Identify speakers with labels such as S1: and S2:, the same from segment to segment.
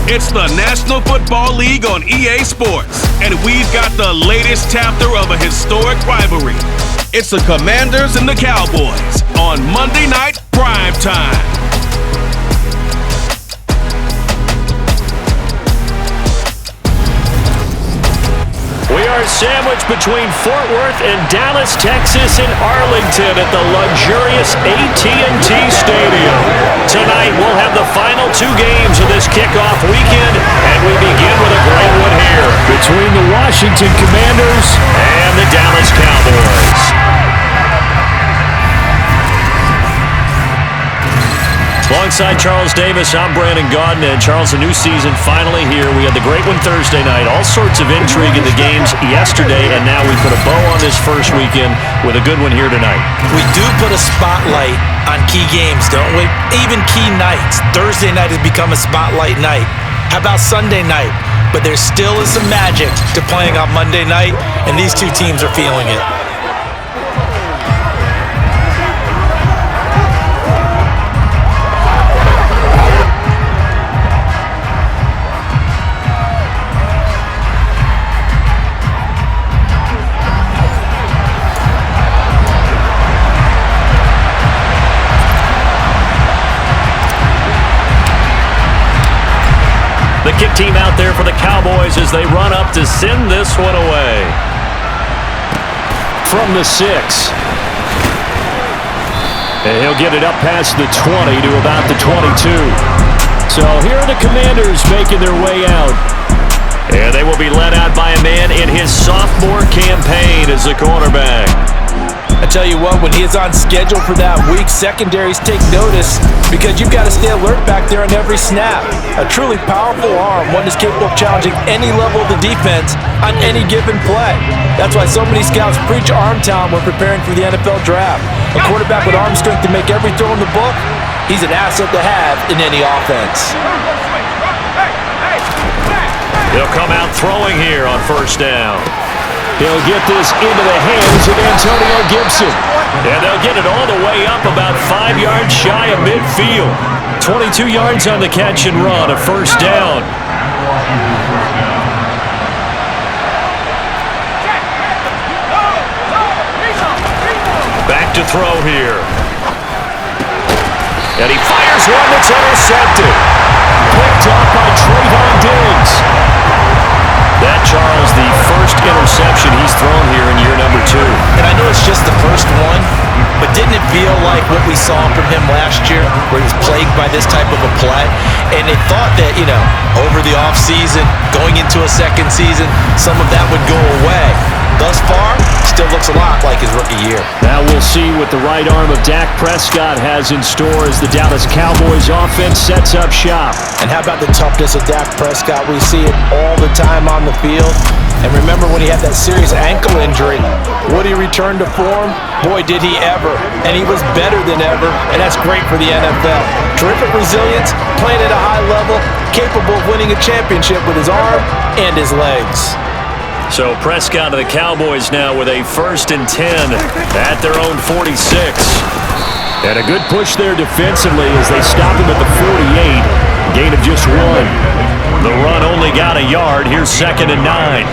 S1: It's the National Football League on EA Sports, and we've got the latest chapter of a historic rivalry. It's the Commanders and the Cowboys on Monday Night Prime Time.
S2: We are sandwiched between Fort Worth and Dallas, Texas, and Arlington at the luxurious AT&T Stadium. Tonight, we'll have the final two games of this kickoff weekend, and we begin with a great one here between the Washington Commanders and the Dallas Cowboys. Alongside Charles Davis, I'm Brandon Gaudin, and Charles, a new season finally here. We had the great one Thursday night, all sorts of intrigue in the games yesterday, and now we put a bow on this first weekend with a good one here tonight.
S3: We do put a spotlight on key games, don't we? Even key nights. Thursday night has become a spotlight night. How about Sunday night? But there still is some magic to playing on Monday night, and these two teams are feeling it.
S2: The kick team out there for the Cowboys as they run up to send this one away. From the 6. And he'll get it up past the 20 to about the 22. So here are the Commanders making their way out. And they will be led out by a man in his sophomore campaign as the cornerback.
S3: I tell you what, when he is on schedule for that week, secondaries take notice because you've got to stay alert back there on every snap. A truly powerful arm, one that's capable of challenging any level of the defense on any given play. That's why so many scouts preach arm talent when preparing for the NFL draft. A quarterback with arm strength to make every throw in the book, he's an asset to have in any offense.
S2: He'll come out throwing here on first down. He'll get this into the hands of Antonio Gibson. And they'll get it all the way up about 5 yards shy of midfield. 22 yards on the catch and run, a first down. Back to throw here. And he fires one that's intercepted. Picked up by Trayvon Diggs. That, Charles, the first interception he's thrown here in year number 2.
S3: And I know it's just the first one, but didn't it feel like what we saw from him last year, where he was plagued by this type of a play? And they thought that, over the offseason, going into a second season, some of that would go away. Thus far, still looks a lot like his rookie year.
S2: Now we'll see what the right arm of Dak Prescott has in store as the Dallas Cowboys offense sets up shop.
S3: And how about the toughness of Dak Prescott? We see it all the time on the field. And remember when he had that serious ankle injury, would he return to form? Boy, did he ever. And he was better than ever, and that's great for the NFL. Terrific resilience, playing at a high level, capable of winning a championship with his arm and his legs.
S2: So Prescott of the Cowboys now with a 1st and 10 at their own 46. And a good push there defensively as they stop him at the 48. Gain of just 1. The run only got a yard. Here's 2nd and 9.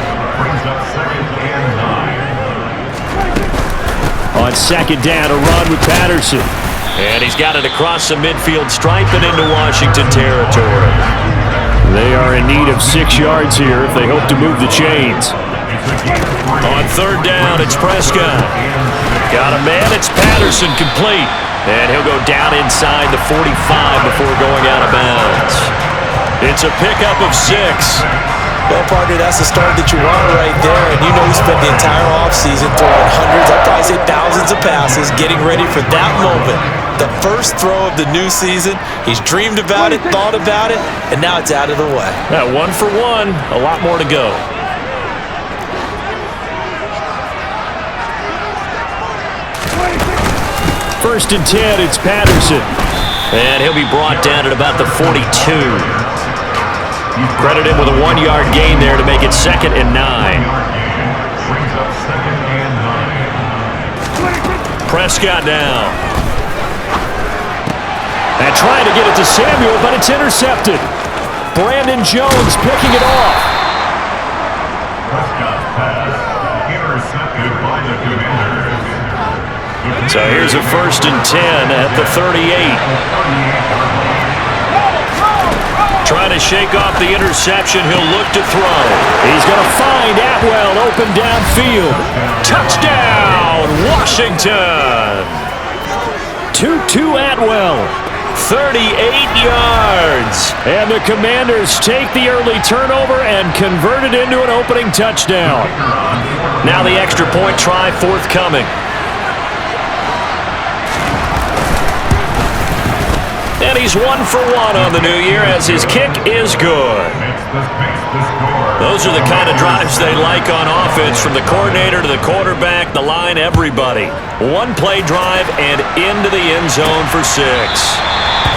S2: On 2nd down, a run with Patterson. And he's got it across the midfield stripe and into Washington territory. They are in need of 6 yards here if they hope to move the chains. On 3rd down, it's Prescott. Got a man, it's Patterson complete. And he'll go down inside the 45 before going out of bounds. It's a pickup of 6.
S3: Well, partner, that's the start that you want right there. And you know he spent the entire offseason throwing hundreds, I'd probably say thousands of passes, getting ready for that moment. The first throw of the new season. He's dreamed about it, thought about it, and now it's out of the way.
S2: 1 for 1, a lot more to go. First and 10, it's Patterson. And he'll be brought down at about the 42. Credit him with a 1-yard gain there to make it 2nd and 9. Prescott now. And trying to get it to Samuel, but it's intercepted. Brandon Jones picking it off. So here's a 1st and 10 at the 38. Trying to shake off the interception. He'll look to throw. He's going to find Atwell open downfield. Touchdown, Washington. 2-2 Atwell. 38 yards. And the Commanders take the early turnover and convert it into an opening touchdown. Now the extra point try forthcoming. And he's 1 for 1 on the new year as his kick is good. Those are the kind of drives they like on offense, from the coordinator to the quarterback, the line, everybody. 1-play drive and into the end zone for 6.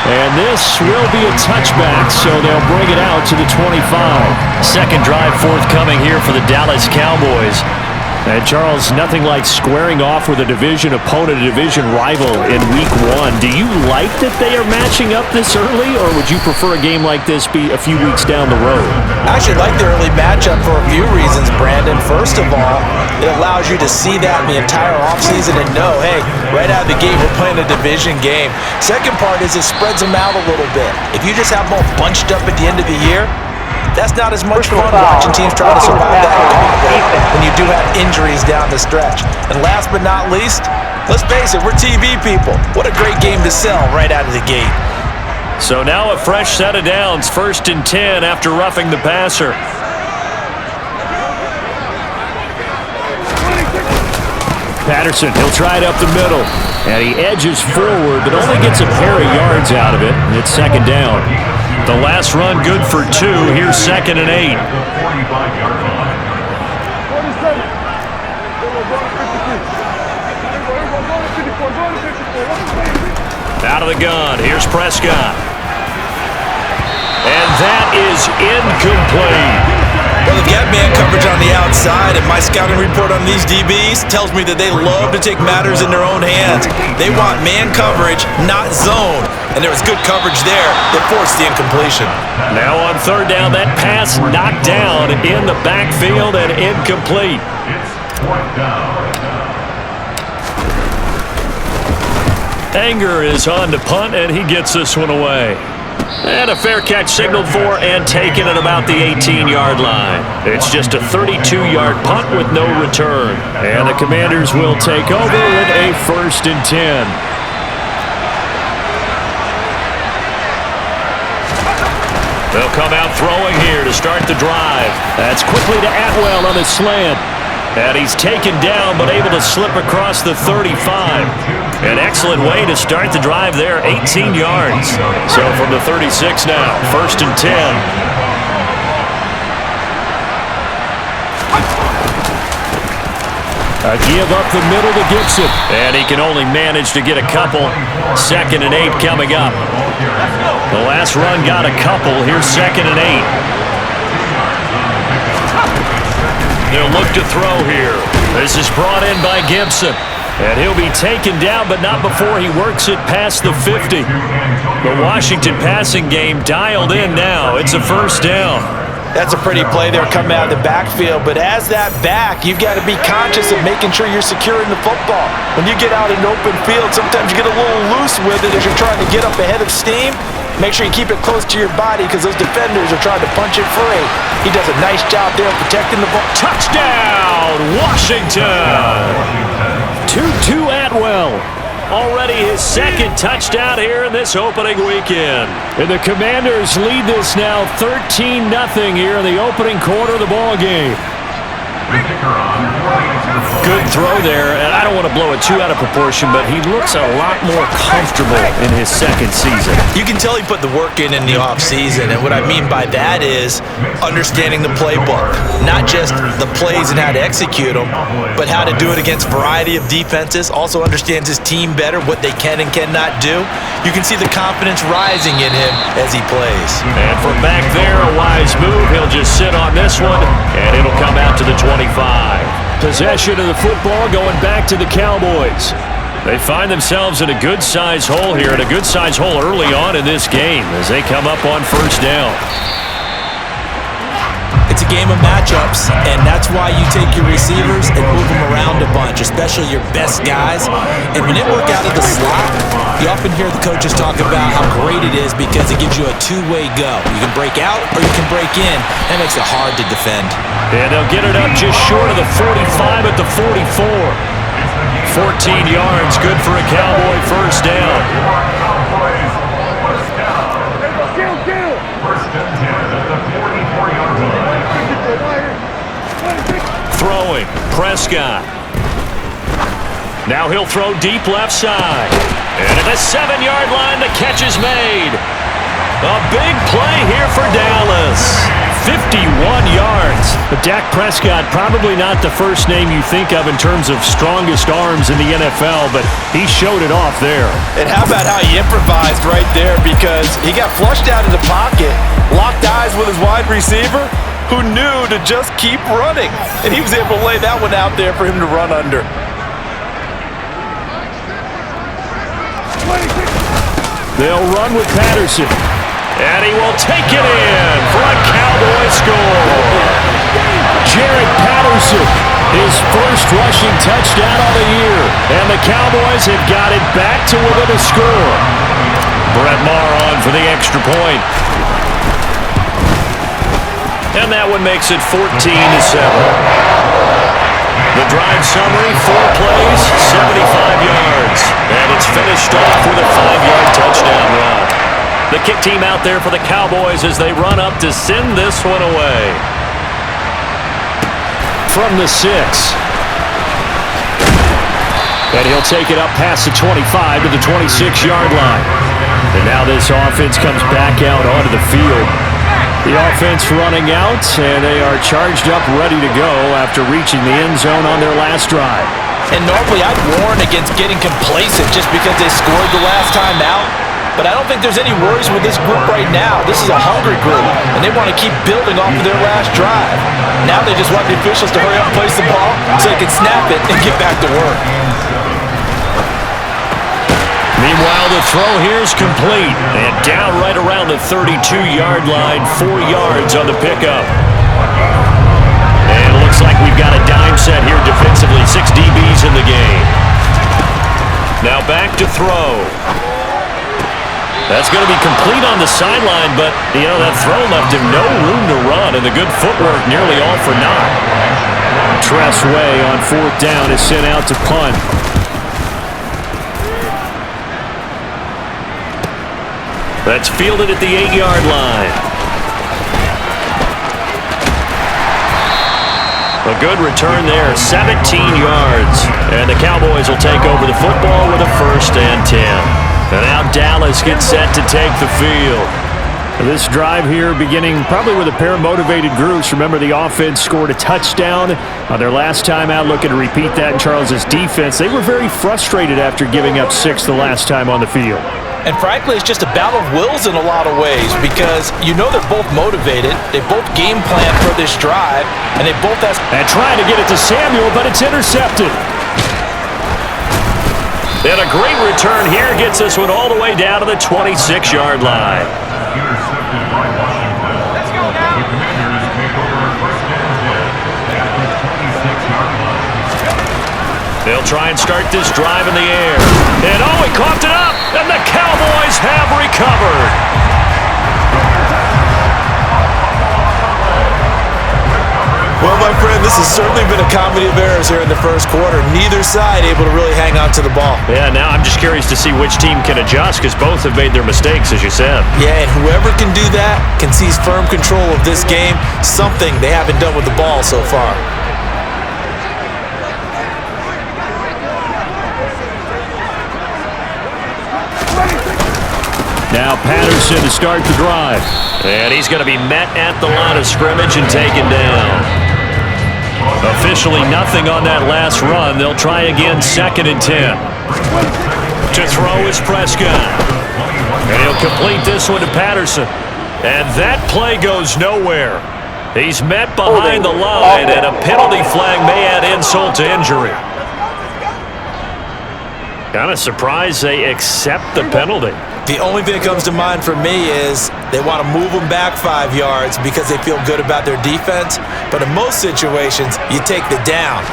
S2: And this will be a touchback, so they'll bring it out to the 25. Second drive forthcoming here for the Dallas Cowboys. And Charles, nothing like squaring off with a division opponent, a division rival in week 1. Do you like that they are matching up this early, or would you prefer a game like this be a few weeks down the road?
S3: I actually like the early matchup for a few reasons, Brandon. First of all, it allows you to see that in the entire offseason and know, hey, right out of the gate, we're playing a division game. Second part is it spreads them out a little bit. If you just have them all bunched up at the end of the year, that's not as much fun watching teams try to survive that gauntlet when you do have injuries down the stretch. And last but not least, let's face it, we're TV people. What a great game to sell right out of the gate.
S2: So now a fresh set of downs, 1st and 10 after roughing the passer. Patterson, he'll try it up the middle. And he edges forward, but only gets a pair of yards out of it. And it's 2nd down. The last run good for 2. Here's 2nd and 8. Out of the gun. Here's Prescott. And that is incomplete.
S3: Well, they've got man coverage on the outside, and my scouting report on these DBs tells me that they love to take matters in their own hands. They want man coverage, not zone. And there was good coverage there that forced the incompletion.
S2: Now on 3rd down, that pass knocked down in the backfield and incomplete. Anger is on to punt, and he gets this one away. And a fair catch signaled for and taken at about the 18-yard line. It's just a 32-yard punt with no return. And the Commanders will take over with a 1st and 10. They'll come out throwing here to start the drive. That's quickly to Atwell on the slant. And he's taken down but able to slip across the 35. An excellent way to start the drive there, 18 yards. So from the 36 now, 1st and 10. A give up the middle to Gibson. And he can only manage to get a couple. 2nd and 8 coming up. The last run got a couple. Here's 2nd and 8. They'll look to throw here. This is brought in by Gibson. And he'll be taken down, but not before he works it past the 50. The Washington passing game dialed in now. It's a 1st down.
S3: That's a pretty play there coming out of the backfield, but as that back, you've got to be conscious of making sure you're securing the football. When you get out in open field, sometimes you get a little loose with it as you're trying to get up ahead of steam. Make sure you keep it close to your body because those defenders are trying to punch it free. He does a nice job there protecting the ball.
S2: Touchdown, Washington! 2-2 Atwell. Already his 2nd touchdown here in this opening weekend. And the Commanders lead this now 13-0 here in the opening quarter of the ball game. Good throw there, and I don't want to blow it too out of proportion, but he looks a lot more comfortable in his 2nd season.
S3: You can tell he put the work in the offseason, and what I mean by that is understanding the playbook. Not just the plays and how to execute them, but how to do it against a variety of defenses. Also understands his team better, what they can and cannot do. You can see the confidence rising in him as he plays.
S2: And from back there, a wise move. He'll just sit on this one, and it'll come out to the 25. Possession of the football going back to the Cowboys. They find themselves in a good-sized hole here, and a good-sized hole early on in this game as they come up on 1st down.
S3: It's a game of matchups, and that's why you take your receivers and move them around a bunch, especially your best guys. And when it work out of the slot, you often hear the coaches talk about how great it is because it gives you a two-way go. You can break out or you can break in. That makes it hard to defend.
S2: And they'll get it up just short of the 45 at the 44. 14 yards, good for a Cowboy first down. Throwing, Prescott. Now he'll throw deep left side. And at the 7-yard line, the catch is made. A big play here for Dallas. 51 yards. But Dak Prescott, probably not the first name you think of in terms of strongest arms in the NFL, but he showed it off there.
S3: And how about how he improvised right there, because he got flushed out of the pocket, locked eyes with his wide receiver, who knew to just keep running. And he was able to lay that one out there for him to run under.
S2: They'll run with Patterson. And he will take it in for a Cowboy score. Jared Patterson, his first rushing touchdown of the year. And the Cowboys have got it back to within a score. Brett Maher on for the extra point. And that one makes it 14-7. The drive summary, 4 plays, 75 yards. And it's finished off with a 5-yard touchdown run. The kick team out there for the Cowboys as they run up to send this one away. From the 6. And he'll take it up past the 25 to the 26-yard line. And now this offense comes back out onto the field. The offense running out, and they are charged up, ready to go after reaching the end zone on their last drive.
S3: And normally I'd warn against getting complacent just because they scored the last time out. But I don't think there's any worries with this group right now. This is a hungry group, and they want to keep building off of their last drive. Now they just want the officials to hurry up and place the ball so they can snap it and get back to work.
S2: Meanwhile, the throw here is complete. And down right around the 32-yard line, 4 yards on the pickup. And it looks like we've got a dime set here defensively. 6 DBs in the game. Now back to throw. That's going to be complete on the sideline, but, you know, that throw left him no room to run, and the good footwork nearly all for naught. Tress Way on 4th down is sent out to punt. That's fielded at the 8-yard line. A good return there, 17 yards. And the Cowboys will take over the football with a 1st and 10. And now Dallas gets set to take the field. This drive here beginning probably with a pair of motivated groups. Remember, the offense scored a touchdown on their last time out, looking to repeat that in Charles's defense. They were very frustrated after giving up 6 the last time on the field.
S3: And frankly, it's just a battle of wills in a lot of ways because you know they're both motivated. They both game plan for this drive, and they both have...
S2: And trying to get it to Samuel, but it's intercepted. And a great return here gets this one all the way down to the 26-yard line.
S4: Let's go now.
S2: They'll try and start this drive in the air. And oh, he coughed it up, and the Cowboys have recovered.
S3: Well, my friend, this has certainly been a comedy of errors here in the first quarter. Neither side able to really hang on to the ball.
S2: Yeah, now I'm just curious to see which team can adjust because both have made their mistakes, as you said.
S3: Yeah, and whoever can do that can seize firm control of this game, something they haven't done with the ball so far.
S2: Now Patterson to start the drive. And he's going to be met at the line of scrimmage and taken down. Officially nothing on that last run. They'll try again, 2nd and 10. To throw is Prescott. And he'll complete this one to Patterson. And that play goes nowhere. He's met behind the line, and a penalty flag may add insult to injury. Kind of surprised they accept the penalty.
S3: The only thing that comes to mind for me is they want to move them back 5 yards because they feel good about their defense. But in most situations, you take the down.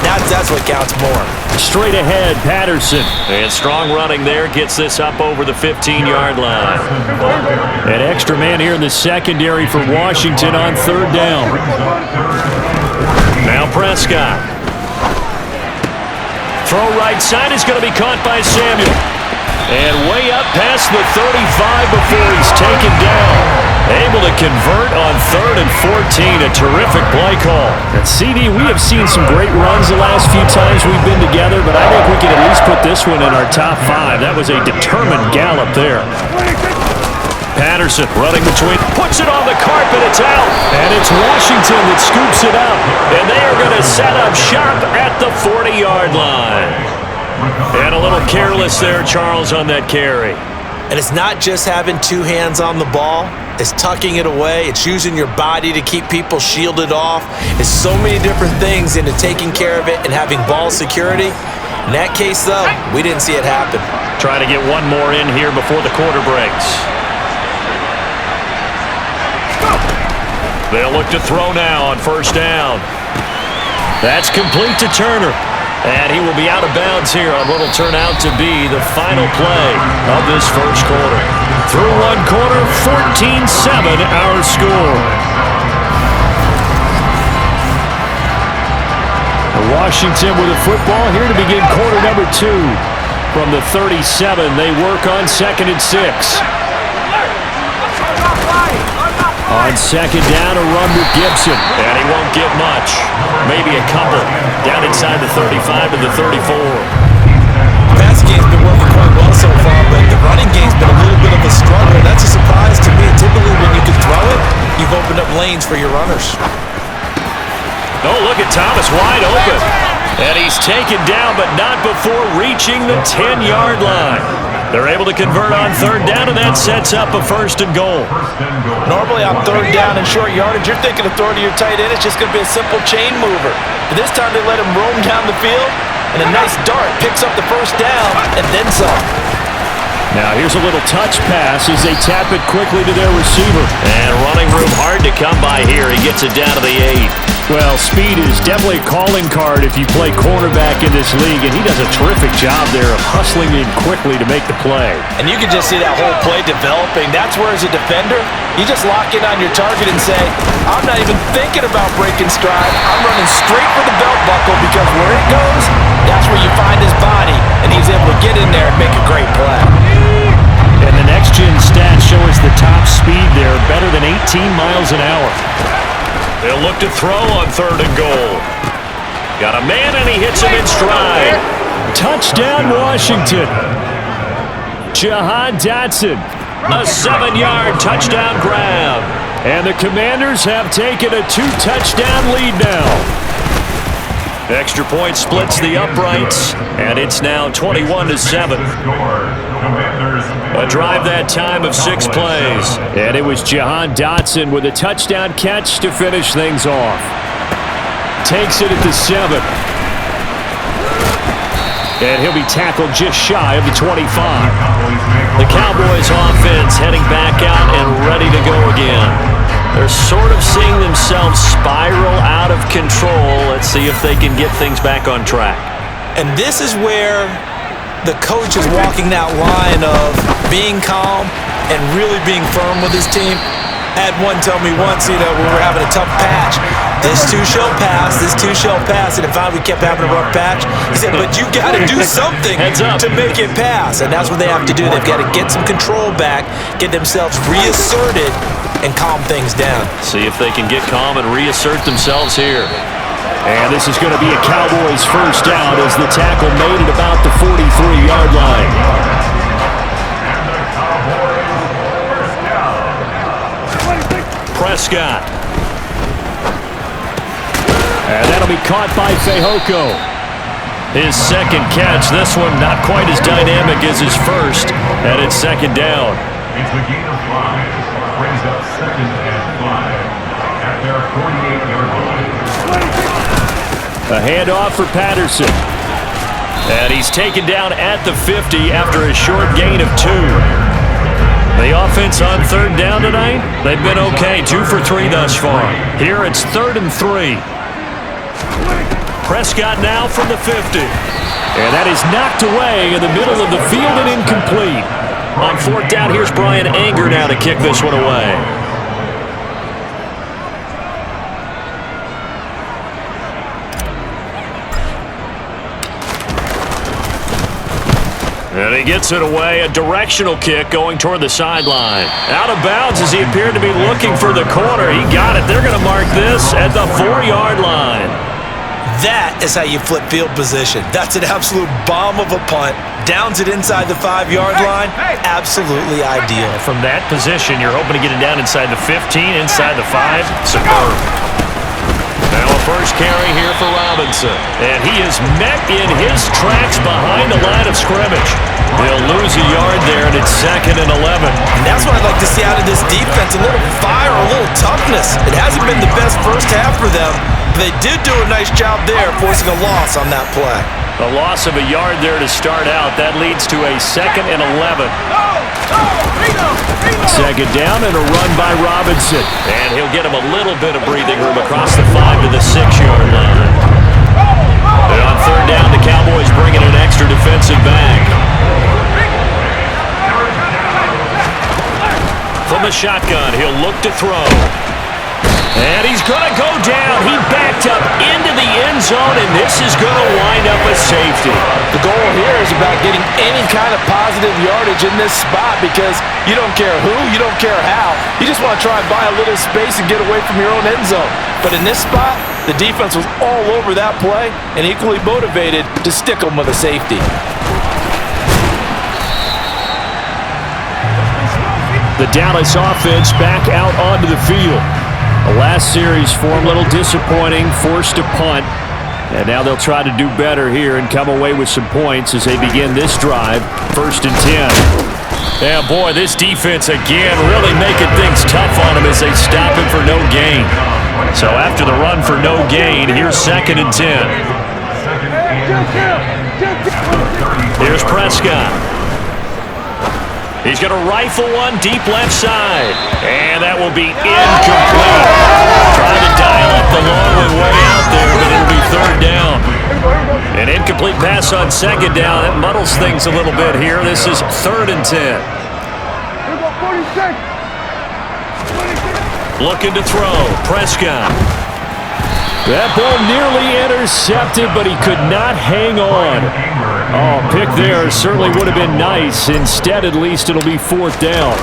S3: That's what counts more.
S2: Straight ahead, Patterson. And strong running there gets this up over the 15-yard line. An extra man here in the secondary for Washington on third down. Now Prescott. Throw right side is going to be caught by Samuel. And way up past the 35 before he's taken down. Able to convert on 3rd and 14. A terrific play call. And CD, we have seen some great runs the last few times we've been together, but I think we can at least put this one in our top 5. That was a determined gallop there. Patterson running between, puts it on the carpet, it's out. And it's Washington that scoops it up. And they are going to set up shop at the 40-yard line. And a little careless there, Charles, on that carry.
S3: And it's not just having 2 hands on the ball. It's tucking it away. It's using your body to keep people shielded off. It's so many different things into taking care of it and having ball security. In that case, though, we didn't see it happen.
S2: Try to get one more in here before the quarter breaks. They'll look to throw now on first down. That's complete to Turner. And he will be out of bounds here on what will turn out to be the final play of this first quarter. Through one quarter, 14-7 our score. Washington with the football here to begin quarter number 2. From the 37, they work on 2nd and 6. On second down, a run with Gibson. And he won't get much. Maybe a couple. Down inside the 35 to the 34.
S3: The passing game's been working quite well so far, but the running game's been a little bit of a struggle. That's a surprise to me. Typically, when you can throw it, you've opened up lanes for your runners.
S2: Oh, look at Thomas wide open. And he's taken down, but not before reaching the 10-yard line. They're able to convert on third down, and that sets up a 1st and goal.
S3: Normally on third down and short yardage, you're thinking of throwing to your tight end. It's just going to be a simple chain mover. But this time they let him roam down the field, and a nice dart picks up the 1st down and then some.
S2: Now here's a little touch pass as they tap it quickly to their receiver. And running room hard to come by here. He gets it down to the 8. Well, speed is definitely a calling card if you play cornerback in this league, and he does a terrific job there of hustling in quickly to make the play.
S3: And you can just see that whole play developing. That's where, as a defender, you just lock in on your target and say, I'm not even thinking about breaking stride. I'm running straight for the belt buckle because where it goes, that's where you find his body, and he's able to get in there and make a great play.
S2: And the next-gen stats show us the top speed there, better than 18 miles an hour. They'll look to throw on 3rd and goal. Got a man, and he hits him in stride. Touchdown, Washington. Jahan Dotson, a 7-yard touchdown grab. And the Commanders have taken a 2-touchdown lead now. Extra point splits the uprights, and it's now 21-7. A drive that time of 6 plays. And it was Jahan Dotson with a touchdown catch to finish things off. Takes it at the 7. And he'll be tackled just shy of the 25. The Cowboys offense heading back out and ready to go again. They're sort of seeing themselves spiral out of control. Let's see if they can get things back on track.
S3: And this is where the coach is walking that line of being calm and really being firm with his team. I had one tell me once, when we were having a tough patch, this too shall pass, this too shall pass, and finally we kept having a rough patch. He said, but you got to do something to make it pass, and that's what they have to do. They've got to get some control back, get themselves reasserted, and calm things down.
S2: See if they can get calm and reassert themselves here. And this is going to be a Cowboys 1st down as the tackle made at about the 43-yard line. Prescott. And that'll be caught by Fehoko. His 2nd catch. This one not quite as dynamic as his first. And it's 2nd down.
S4: It's the gain of 5. Brings up 2nd and 5 at their 48-yard line.
S2: A handoff for Patterson. And he's taken down at the 50 after a short gain of 2. The offense on third down tonight, they've been okay, 2 for 3 thus far. Here it's 3rd and 3. Prescott now from the 50. And that is knocked away in the middle of the field and incomplete. On 4th down, here's Brian Anger now to kick this one away. And he gets it away, a directional kick going toward the sideline. Out of bounds as he appeared to be looking for the corner. He got it. They're going to mark this at the 4-yard line.
S3: That is how you flip field position. That's an absolute bomb of a punt. Downs it inside the 5-yard line. Absolutely ideal.
S2: From that position, you're hoping to get it down inside the 15, inside the 5. Superb. Now a first carry here for Robinson. And he is met in his tracks behind the line of scrimmage. They'll lose a yard there, and it's 2nd and 11.
S3: And that's what I'd like to see out of this defense. A little fire, a little toughness. It hasn't been the best first half for them. But they did do a nice job there, forcing a loss on that play.
S2: A loss of a yard there to start out. That leads to a 2nd and 11. Second down and a run by Robinson. And he'll get him a little bit of breathing room across the 5 to the 6-yard line. And on 3rd down, the Cowboys bringing an extra defensive back. From the shotgun, he'll look to throw. And he's going to go down. He backed up into the end zone, and this is going to wind up a safety.
S3: The goal here is about getting any kind of positive yardage in this spot because you don't care who, you don't care how. You just want to try and buy a little space and get away from your own end zone. But in this spot, the defense was all over that play and equally motivated to stick them with a safety.
S2: The Dallas offense back out onto the field. The last series for him, a little disappointing, forced to punt. And now they'll try to do better here and come away with some points as they begin this drive, 1st and 10. Yeah, boy, this defense again really making things tough on him as they stop him for no gain. So after the run for no gain, here's 2nd and 10. Here's Prescott. He's going to rifle one deep left side. And that will be incomplete. Trying to dial up the long one way out there, but it'll be 3rd down. An incomplete pass on 2nd down. That muddles things a little bit here. This is 3rd and 10. Looking to throw. Prescott. That ball nearly intercepted, but he could not hang on. Oh, pick there certainly would have been nice. Instead, at least, it'll be 4th down.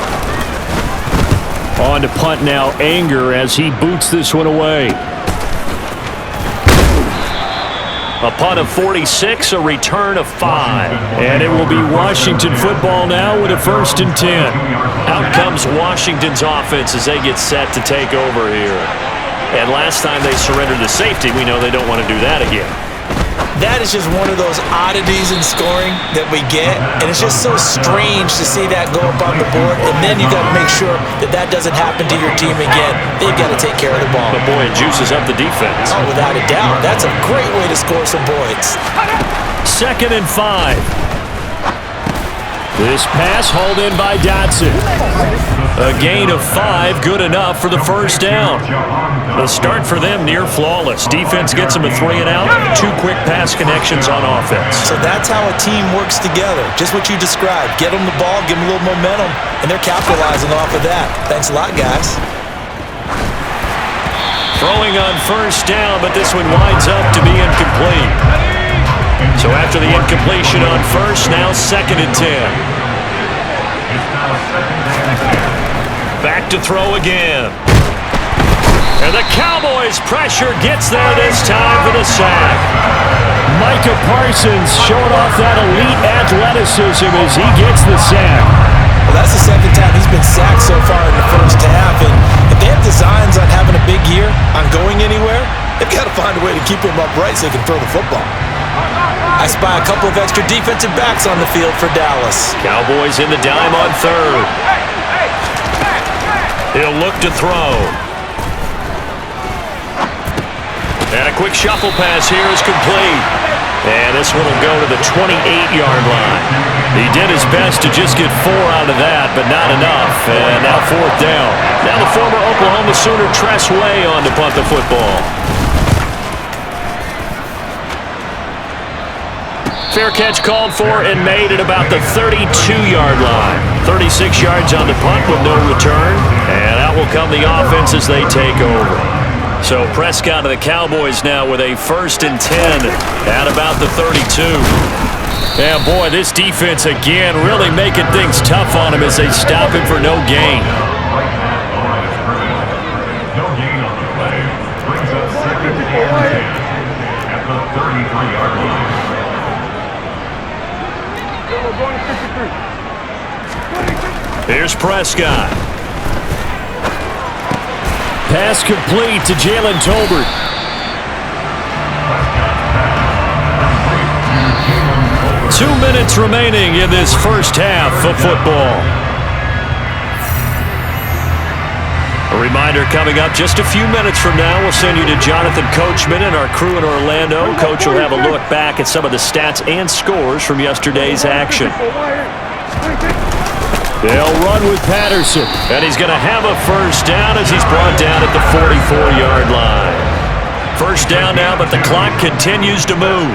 S2: On to punt now, Anger, as he boots this one away. A punt of 46, a return of 5. And it will be Washington football now with a 1st and 10. Out comes Washington's offense as they get set to take over here. And last time they surrendered the safety, we know they don't want to do that again.
S3: That is just one of those oddities in scoring that we get, and it's just so strange to see that go up on the board, and then you got to make sure that that doesn't happen to your team again. They've got to take care of the ball.
S2: But boy, it juices up the defense.
S3: Oh, without a doubt. That's a great way to score some points.
S2: 2nd and 5. This pass hauled in by Dotson. A gain of 5, good enough for the 1st down. The start for them near flawless. Defense gets them a 3 and out. 2 quick pass connections on offense.
S3: So that's how a team works together. Just what you described. Get them the ball, give them a little momentum, and they're capitalizing off of that. Thanks a lot, guys.
S2: Throwing on 1st down, but this one winds up to be incomplete. So after the incompletion on 1st, now 2nd and 10. Back to throw again. And the Cowboys' pressure gets there this time for the sack. Micah Parsons showing off that elite athleticism as he gets the sack.
S3: Well, that's the 2nd time he's been sacked so far in the first half. And if they have designs on having a big year, on going anywhere, they've got to find a way to keep him upright so they can throw the football. I spy a couple of extra defensive backs on the field for Dallas.
S2: Cowboys in the dime on 3rd. He'll look to throw. And a quick shuffle pass here is complete. And this one will go to the 28-yard line. He did his best to just get 4 out of that, but not enough. And now 4th down. Now the former Oklahoma Sooner Tress Way on to punt the football. Fair catch called for and made at about the 32-yard line. 36 yards on the punt with no return. And out will come the offense as they take over. So Prescott of the Cowboys now with a 1st and 10 at about the 32. And boy, this defense again really making things tough on him as they stop him for no gain.
S4: No gain on the play. Brings up 2nd and 10 at the 33-yard line.
S2: Here's Prescott. Pass complete to Jalen Tolbert. 2 minutes remaining in this first half of football. A reminder coming up just a few minutes from now, we'll send you to Jonathan Coachman and our crew in Orlando. Coach will have a look back at some of the stats and scores from yesterday's action. They'll run with Patterson, and he's going to have a 1st down as he's brought down at the 44-yard line. 1st down now, but the clock continues to move.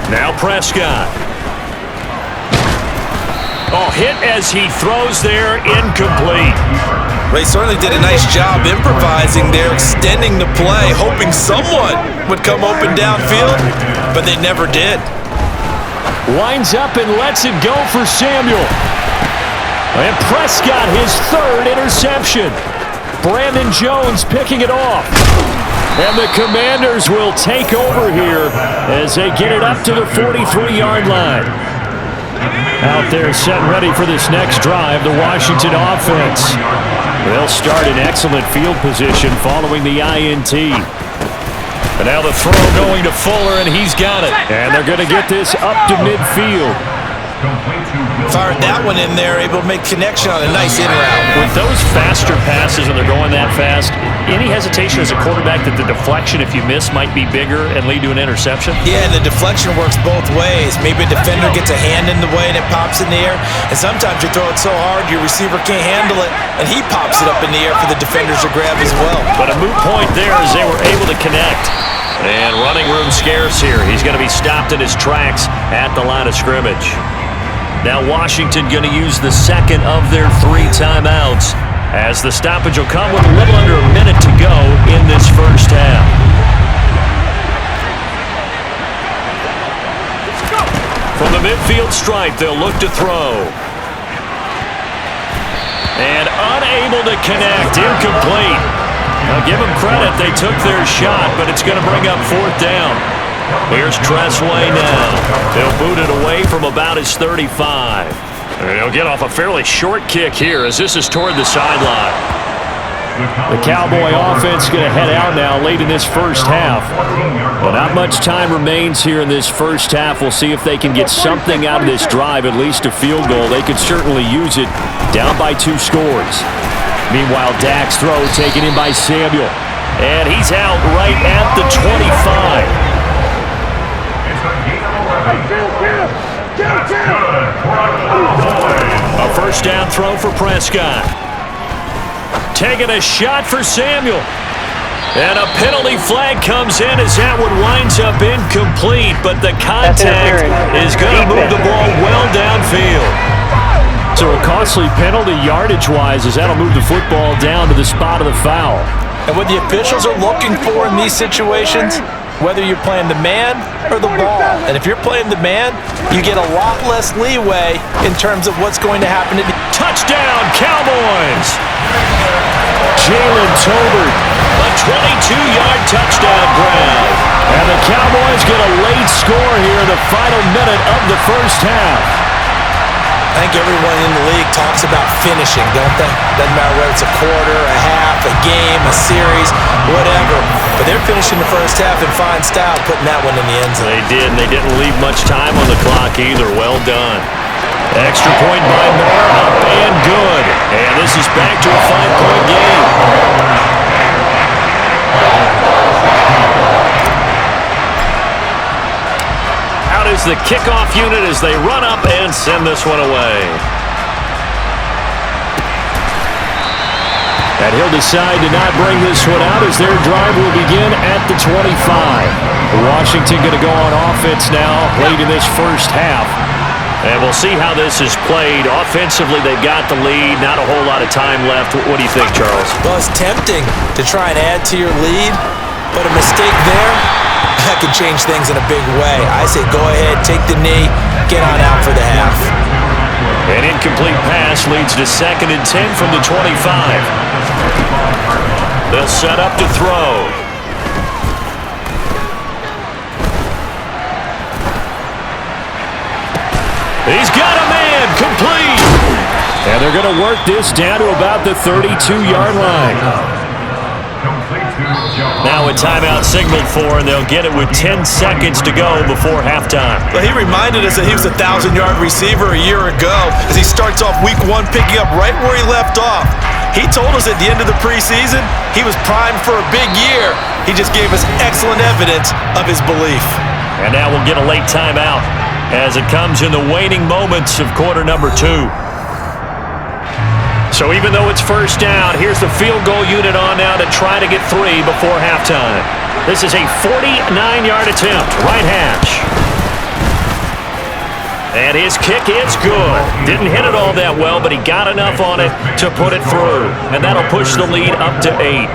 S2: Now Prescott. Oh, hit as he throws there, incomplete.
S3: They certainly did a nice job improvising there, extending the play, hoping someone would come open downfield, but they never did.
S2: Winds up and lets it go for Samuel. And Prescott, his 3rd interception. Brandon Jones picking it off. And the Commanders will take over here as they get it up to the 43-yard line. Out there set and ready for this next drive, the Washington offense. They'll start in excellent field position following the INT. And now the throw going to Fuller, and he's got it. And they're going to get this up to midfield.
S3: Fired that one in there, able to make connection on a nice in route.
S2: With those faster passes when they're going that fast, any hesitation as a quarterback that the deflection, if you miss, might be bigger and lead to an interception?
S3: Yeah, and the deflection works both ways. Maybe a defender gets a hand in the way and it pops in the air, and sometimes you throw it so hard your receiver can't handle it, and he pops it up in the air for the defenders to grab as well.
S2: But a moot point there as they were able to connect. And running room scarce here. He's going to be stopped in his tracks at the line of scrimmage. Now Washington going to use the 2nd of their 3 timeouts as the stoppage will come with a little under a minute to go in this first half. From the midfield stripe, they'll look to throw. And unable to connect, incomplete. Now give them credit, they took their shot, but it's going to bring up 4th down. Here's Tressway now. He'll boot it away from about his 35. And he'll get off a fairly short kick here as this is toward the sideline. The Cowboy offense going to head out now late in this first half. Well, not much time remains here in this first half. We'll see if they can get something out of this drive, at least a field goal. They could certainly use it down by 2 scores. Meanwhile, Dak's throw taken in by Samuel. And he's out right at the 25. A 1st down throw for Prescott. Taking a shot for Samuel. And a penalty flag comes in as that one winds up incomplete, but the contact is going to move the ball well downfield. So a costly penalty yardage-wise as that'll move the football down to the spot of the foul.
S3: And what the officials are looking for in these situations, whether you're playing the man or the ball. And if you're playing the man, you get a lot less leeway in terms of what's going to happen.
S2: Touchdown, Cowboys! Jalen Tolbert, a 22-yard touchdown grab. And the Cowboys get a late score here in the final minute of the first half.
S3: I think everyone in the league talks about finishing, don't they? Doesn't matter whether it's a quarter, a half, a game, a series, whatever. But they're finishing the first half in fine style, putting that one in the end zone.
S2: They did, and they didn't leave much time on the clock either. Well done. Extra point by Moore, up and good. And this is back to a 5-point game. Out is the kickoff unit as they run up and send this one away. And he'll decide to not bring this one out as their drive will begin at the 25. Washington going to go on offense now late in this first half. And we'll see how this is played. Offensively, they've got the lead. Not a whole lot of time left. What do you think, Charles?
S3: Well, it's tempting to try and add to your lead, but a mistake there, that could change things in a big way. I say go ahead, take the knee, get on out for the half.
S2: An incomplete pass leads to 2nd and 10 from the 25. They'll set up to throw. He's got a man, complete. And they're going to work this down to about the 32-yard line. Now a timeout signaled for, and they'll get it with 10 seconds to go before halftime.
S3: Well, he reminded us that he was a 1,000-yard receiver a year ago as he starts off week 1 picking up right where he left off. He told us at the end of the preseason he was primed for a big year. He just gave us excellent evidence of his belief.
S2: And now we'll get a late timeout as it comes in the waning moments of quarter number 2. So even though it's first down, here's the field goal unit on now to try to get 3 before halftime. This is a 49-yard attempt, right hash. And his kick is good. Didn't hit it all that well, but he got enough on it to put it through. And that'll push the lead up to 8.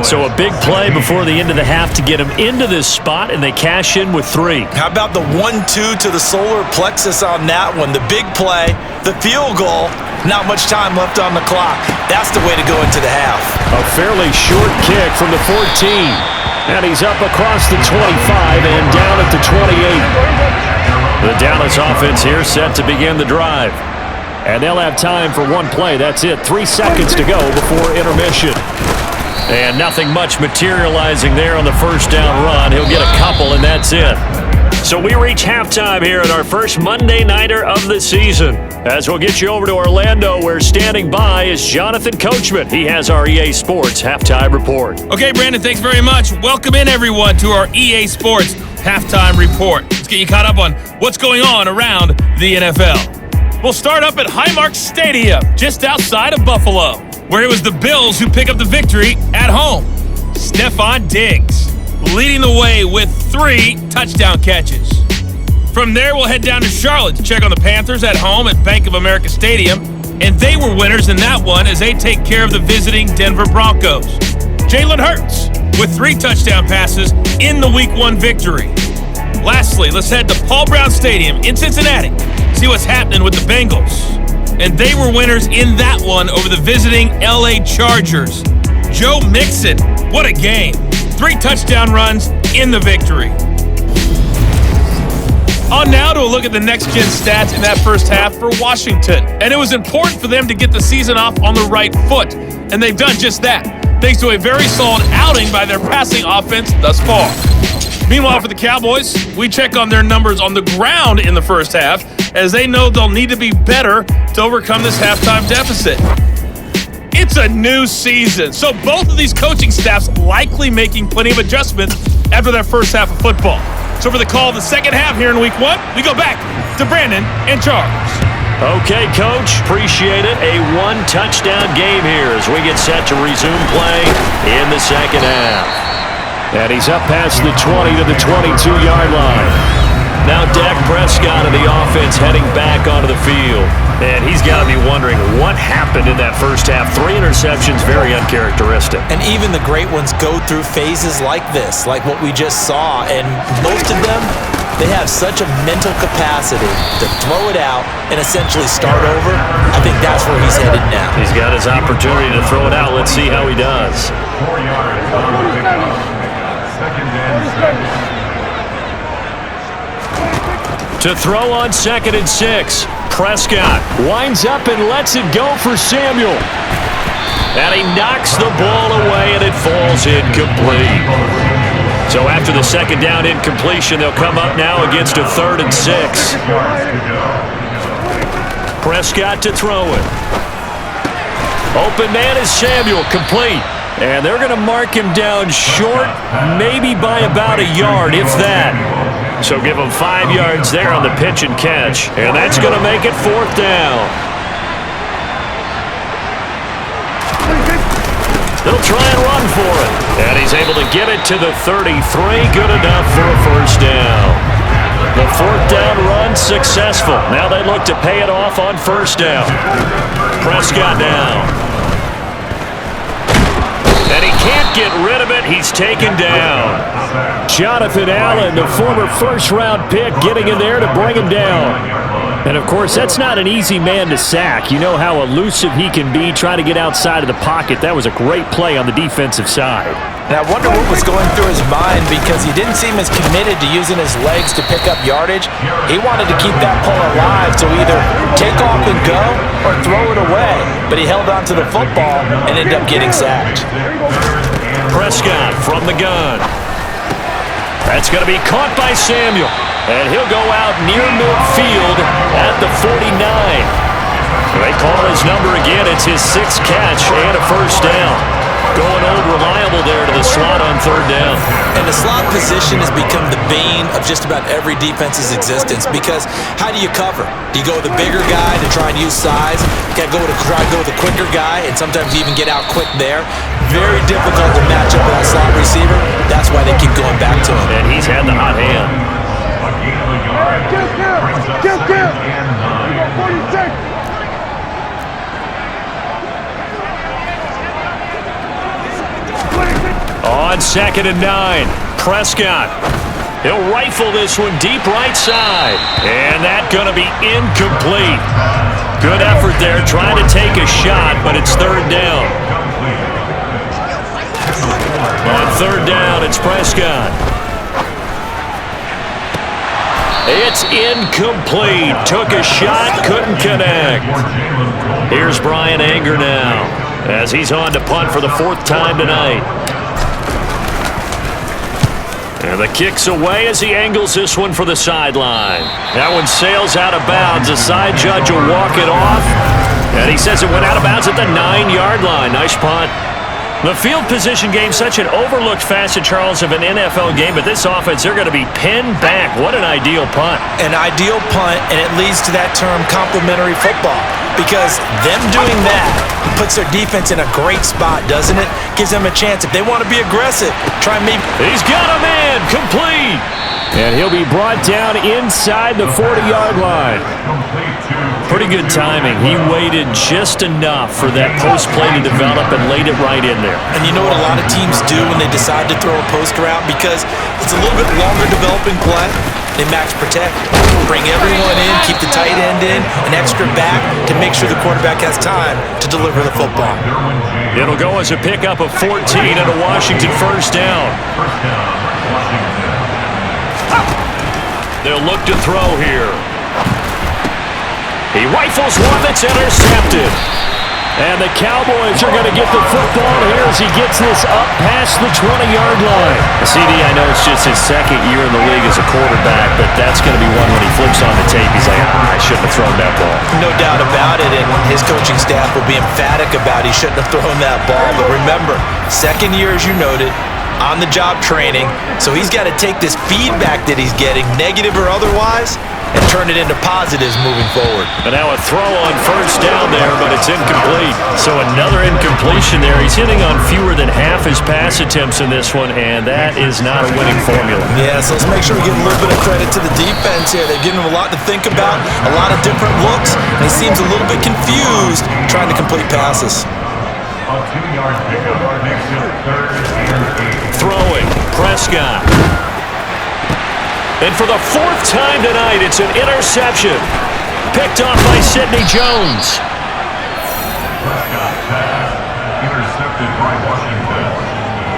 S2: So a big play before the end of the half to get him into this spot, and they cash in with 3.
S3: How about the 1-2 to the solar plexus on that one? The big play, the field goal, not much time left on the clock. That's the way to go into the half.
S2: A fairly short kick from the 14. And he's up across the 25 and down at the 28. The Dallas offense here set to begin the drive. And they'll have time for one play. That's it. 3 seconds to go before intermission. And nothing much materializing there on the first down run. He'll get a couple, and that's it. So we reach halftime here at our first Monday Nighter of the season. As we'll get you over to Orlando, where standing by is Jonathan Coachman. He has our EA Sports Halftime Report.
S1: Okay, Brandon, thanks very much. Welcome in, everyone, to our EA Sports Halftime Report. Let's get you caught up on what's going on around the NFL. We'll start up at Highmark Stadium, just outside of Buffalo, where it was the Bills who pick up the victory at home. Stephon Diggs leading the way with 3 touchdown catches. From there, we'll head down to Charlotte to check on the Panthers at home at Bank of America Stadium, and they were winners in that one as they take care of the visiting Denver Broncos. Jalen Hurts with 3 touchdown passes in the Week 1 victory. Lastly, let's head to Paul Brown Stadium in Cincinnati, see what's happening with the Bengals. And they were winners in that one over the visiting LA Chargers. Joe Mixon, what a game. 3 touchdown runs in the victory. On now to a look at the next-gen stats in that first half for Washington. And it was important for them to get the season off on the right foot. And they've done just that, thanks to a very solid outing by their passing offense thus far. Meanwhile, for the Cowboys, we check on their numbers on the ground in the first half, as they know they'll need to be better to overcome this halftime deficit. It's a new season, so both of these coaching staffs likely making plenty of adjustments after their first half of football. So for the call of the second half here in Week 1, we go back to Brandon and Charles.
S2: Okay, Coach, appreciate it. A 1-touchdown game here as we get set to resume play in the second half. And he's up past the 20 to the 22-yard line. Now Dak Prescott of the offense heading back onto the field. And he's got to be wondering what happened in that first half. 3 interceptions, very uncharacteristic.
S3: And even the great ones go through phases like this, like what we just saw. And most of them, they have such a mental capacity to throw it out and essentially start over. I think that's where he's headed now.
S2: He's got his opportunity to throw it out. Let's see how he does.
S4: 4 yards on the pickup. 2nd and 6.
S2: To throw on 2nd and 6. Prescott winds up and lets it go for Samuel. And he knocks the ball away, and it falls incomplete. So after the second down incompletion, they'll come up now against a 3rd and 6. Prescott to throw it. Open man is Samuel, complete. And they're going to mark him down short, maybe by about a yard, if that. So give him 5 yards there on the pitch and catch. And that's going to make it 4th down. They'll try and run for it. And he's able to get it to the 33. Good enough for a 1st down. The 4th down run successful. Now they look to pay it off on 1st down. Prescott now. And he can't get rid of it. He's taken down. Jonathan Allen, the former 1st-round pick, getting in there to bring him down. And, of course, that's not an easy man to sack. You know how elusive he can be trying to get outside of the pocket. That was a great play on the defensive side.
S3: And I wonder what was going through his mind, because he didn't seem as committed to using his legs to pick up yardage. He wanted to keep that pull alive, so either take off and go or throw it away. But he held on to the football and ended up getting sacked.
S2: Prescott from the gun. That's going to be caught by Samuel. And he'll go out near midfield at the 49. They call his number again. It's his 6th catch and a 1st down. Going old reliable there to the slot on 3rd down.
S3: And the slot position has become the bane of just about every defense's existence, because how do you cover? Do you go with a bigger guy to try and use size? You got to try to go with a quicker guy, and sometimes you even get out quick there. Very difficult to match up with that slot receiver. That's why they keep going back to him.
S2: And he's had the hot hand.
S4: A gain of a yard. Brings up 2nd and 9.
S2: On 2nd and 9, Prescott. He'll rifle this one deep right side. And that's going to be incomplete. Good effort there, trying to take a shot, but it's 3rd down. On 3rd down, it's Prescott. It's incomplete. Took a shot, couldn't connect. Here's Brian Anger now, as he's on to punt for the 4th time tonight. And the kick's away as he angles this one for the sideline. That one sails out of bounds. The side judge will walk it off. And he says it went out of bounds at the 9-yard line. Nice punt. The field position game, such an overlooked facet, Charles, of an NFL game, but this offense, they're going to be pinned back. What an ideal punt.
S3: An ideal punt, and it leads to that term complementary football, because them doing that puts their defense in a great spot, doesn't it? Gives them a chance. If they want to be aggressive, try and maybe...
S2: He's got a man, complete. And he'll be brought down inside the 40-yard line. Pretty good timing. He waited just enough for that post play to develop and laid it right in there.
S3: And you know what a lot of teams do when they decide to throw a post route? Because it's a little bit longer developing play. They max protect, bring everyone in, keep the tight end in, an extra back to make sure the quarterback has time to deliver the football.
S2: It'll go as a pickup of 14 and a Washington 1st down. They'll look to throw here. He rifles one that's intercepted. And the Cowboys are going to get the football here as he gets this up past the 20-yard line. CD, I know it's just his 2nd year in the league as a quarterback, but that's going to be one when he flips on the tape. He's like, I shouldn't have thrown that ball.
S3: No doubt about it, and his coaching staff will be emphatic about he shouldn't have thrown that ball. But remember, 2nd year, as you noted, on-the-job training, so he's got to take this feedback that he's getting, negative or otherwise, and turn it into positives moving forward.
S2: And now a throw on 1st down there, but it's incomplete. So another incompletion there. He's hitting on fewer than half his pass attempts in this one, and that is not a winning formula.
S3: Yeah, so let's make sure we give a little bit of credit to the defense here. They're giving him a lot to think about, a lot of different looks, and he seems a little bit confused trying to complete passes.
S4: A 2-yard pickup makes it 3rd and 8.
S2: Throwing, Prescott. And for the 4th time tonight, it's an interception. Picked off by Sidney Jones.
S4: Prescott pass intercepted by Washington.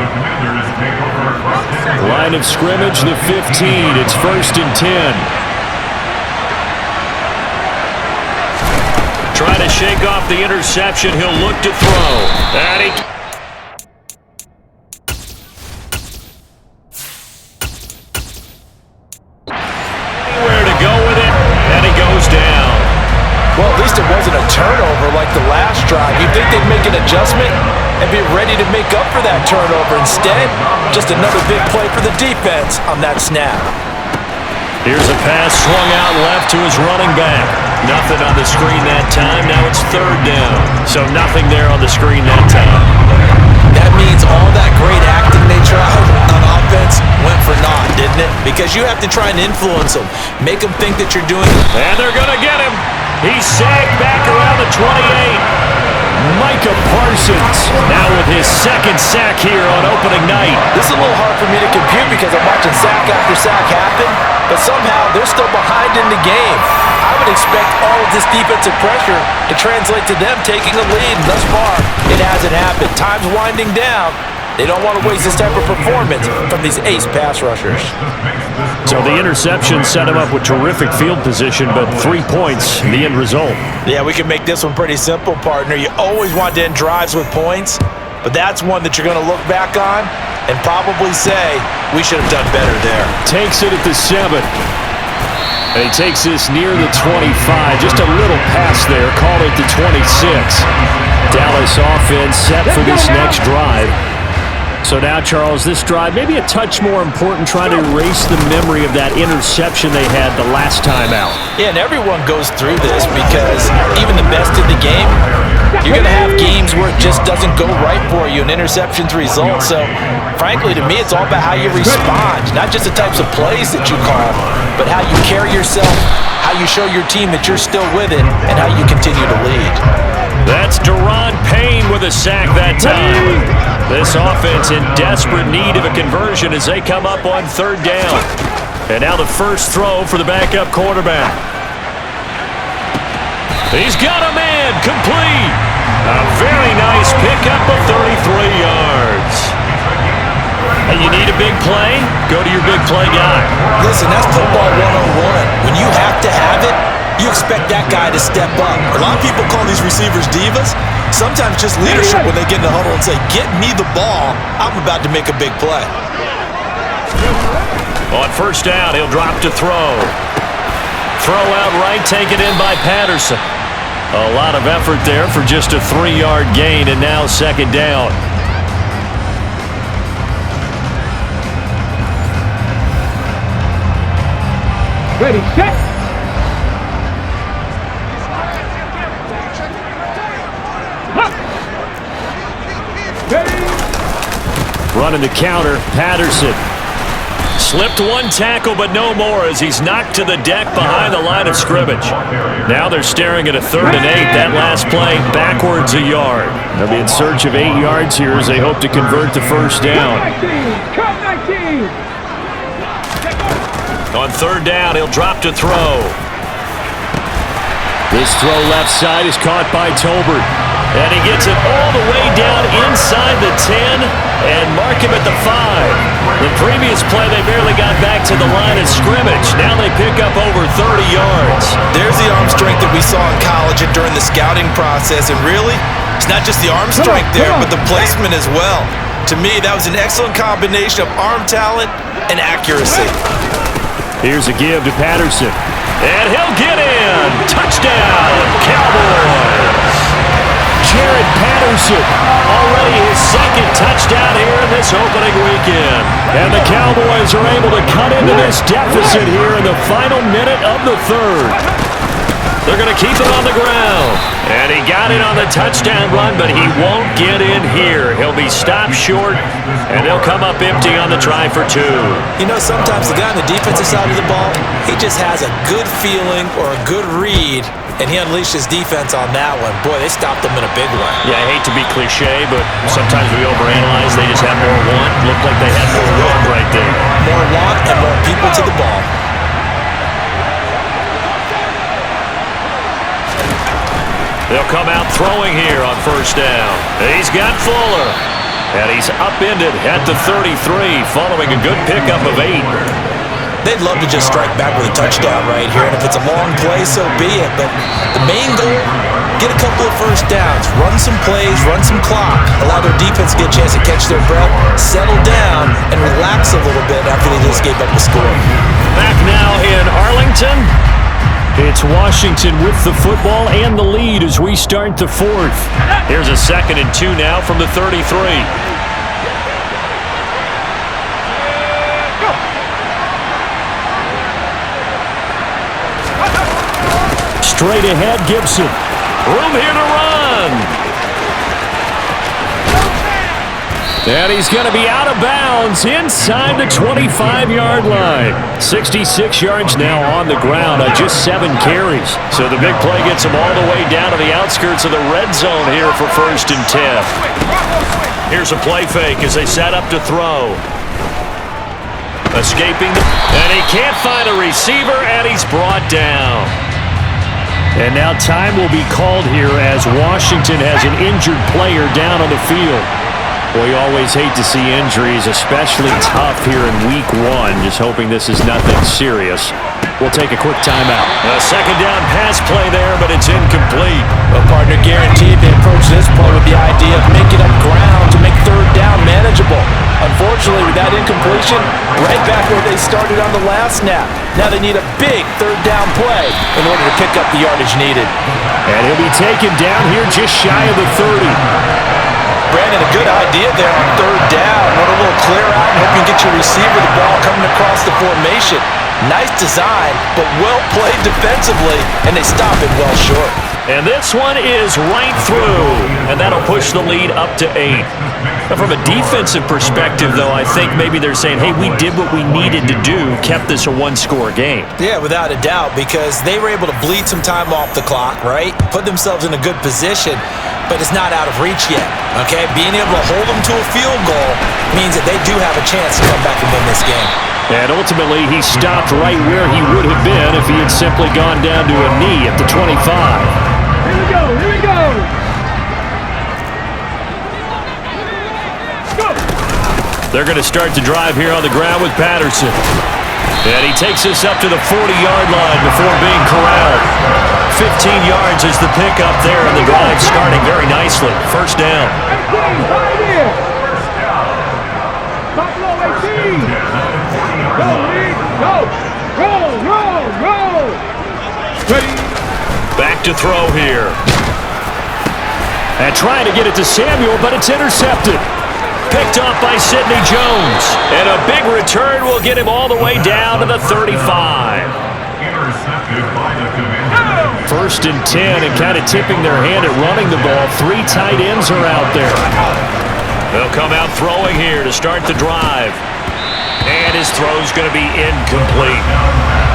S4: The Commanders take over across
S2: Line of scrimmage, the 15. It's 1st and 10. Try to shake off the interception. He'll look to throw. And he...
S3: Well, at least it to be ready to make up for that turnover. Instead, just another big play for the defense on that snap.
S2: Here's a pass swung out left to his running back. Nothing on the screen that time. Now it's third down. So nothing there on the screen that time.
S3: That means all that great acting they tried on offense went for naught, didn't it? Because you have to try and influence them. Make them think that you're doing it.
S2: And they're going to get him. He's sagged back around the 28. Micah Parsons now with his second sack here on opening night.
S3: This is a little hard for me to compute because I'm watching sack after sack happen, but somehow they're still behind in the game. I would expect all of this defensive pressure to translate to them taking a lead. Thus far, it hasn't happened. Time's winding down. They don't want to waste this type of performance from these ace pass rushers.
S2: So the interception set him up with terrific field position, but 3 points, the end result.
S3: Yeah, we can make this one pretty simple, partner. You always want to end drives with points, but that's one that you're going to look back on and probably say, we should have done better there.
S2: Takes it at the 7. And he takes this near the 25. Just a little pass there. Call it the 26. Dallas offense set for this next drive. So now, Charles, this drive maybe a touch more important, trying to erase the memory of that interception they had the last time out.
S3: Yeah, and everyone goes through this because even the best in the game, you're going to have games where it just doesn't go right for you, and interceptions result. So, frankly, to me, it's all about how you respond, not just the types of plays that you call, but how you carry yourself, how you show your team that you're still with it, and how you continue to lead.
S2: That's Deron Payne with a sack that time. This offense in desperate need of a conversion as they come up on third down. And now the first throw for the backup quarterback. He's got a man, complete. A very nice pickup of 33 yards. Hey, you need a big play? Go to your big play guy.
S3: Listen, that's football 101. When you have to have it, you expect that guy to step up. A lot of people call these receivers divas. Sometimes just leadership when they get in the huddle and say, get me the ball. I'm about to make a big play.
S2: On first down, he'll drop to throw. Throw out right, taken in by Patterson. A lot of effort there for just a 3-yard gain, and now second down.
S5: Ready, set.
S2: Running the counter, Patterson. Slipped one tackle, but no more as he's knocked to the deck behind the line of scrimmage. Now they're staring at a 3rd and 8. That last play, backwards a yard. They'll be in search of 8 yards here as they hope to convert the first down. On third down, he'll drop to throw. This throw left side is caught by Tolbert. And he gets it all the way down inside the 10 and mark him at the 5. The previous play, they barely got back to the line of scrimmage. Now they pick up over 30 yards.
S3: There's the arm strength that we saw in college and during the scouting process. And really, it's not just the arm strength there, but the placement as well. To me, that was an excellent combination of arm talent and accuracy.
S2: Here's a give to Patterson. And he'll get in. Touchdown, Cowboys. Jared Patterson, already his second touchdown here in this opening weekend. And the Cowboys are able to cut into this deficit here in the final minute of the 3rd. They're going to keep it on the ground. And he got it on the touchdown run, but he won't get in here. He'll be stopped short, and they'll come up empty on the try for 2.
S3: You know, sometimes the guy on the defensive side of the ball, he just has a good feeling or a good read, and he unleashed his defense on that one. Boy, they stopped him in a big one.
S2: Yeah, I hate to be cliche, but sometimes we overanalyze. They just have more want. Looked like they had more want right there.
S3: More want and more people to the ball.
S2: They'll come out throwing here on first down. He's got Fuller. And he's upended at the 33 following a good pickup of 8.
S3: They'd love to just strike back with a touchdown right here. And if it's a long play, so be it. But the main goal, get a couple of first downs. Run some plays, run some clock. Allow their defense to get a chance to catch their breath, settle down, and relax a little bit after they just gave up the score.
S2: Back now in Arlington. It's Washington with the football and the lead as we start the fourth. Here's a 2nd and 2 now from the 33. Straight ahead, Gibson. Room here to run. And he's going to be out of bounds inside the 25-yard line. 66 yards now on the ground on just 7 carries. So the big play gets him all the way down to the outskirts of the red zone here for 1st and 10. Here's a play fake as they set up to throw. Escaping, and he can't find a receiver, and he's brought down. And now time will be called here as Washington has an injured player down on the field. We always hate to see injuries, especially tough here in week 1. Just hoping this is nothing serious. We'll take a quick timeout. A 2nd down pass play there, but it's incomplete.
S3: Well, partner, guaranteed they approach this play with the idea of making up ground to make 3rd down manageable. Unfortunately, with that incompletion, right back where they started on the last snap. Now they need a big 3rd down play in order to pick up the yardage needed.
S2: And he'll be taken down here just shy of the 30.
S3: Brandon, a good idea there on 3rd down. Want a little clear out and hope you can get your receiver the ball coming across the formation. Nice design, but well played defensively, and they stop it well short.
S2: And this one is right through, and that'll push the lead up to 8. Now, from a defensive perspective, though, I think maybe they're saying, hey, we did what we needed to do, kept this a 1-score game.
S3: Yeah, without a doubt, because they were able to bleed some time off the clock, right? Put themselves in a good position, but it's not out of reach yet, okay? Being able to hold them to a field goal means that they do have a chance to come back and win this game.
S2: And ultimately, he stopped right where he would have been if he had simply gone down to a knee at the 25.
S5: Here we go, here we go.
S2: They're going to start the drive here on the ground with Patterson. And he takes us up to the 40-yard line before being corralled. 15 yards is the pickup there, and the drive starting very nicely. 1st down.
S5: 18, right here. Buffalo 18. Go, Lee, go. Roll, roll, roll. Ready.
S2: Back to throw here. And trying to get it to Samuel, but it's intercepted. Picked off by Sidney Jones. And a big return will get him all the way down to the 35.
S4: Intercepted by the Commanders.
S2: 1st and 10, and kind of tipping their hand at running the ball. 3 tight ends are out there. They'll come out throwing here to start the drive. And his throw's going to be incomplete.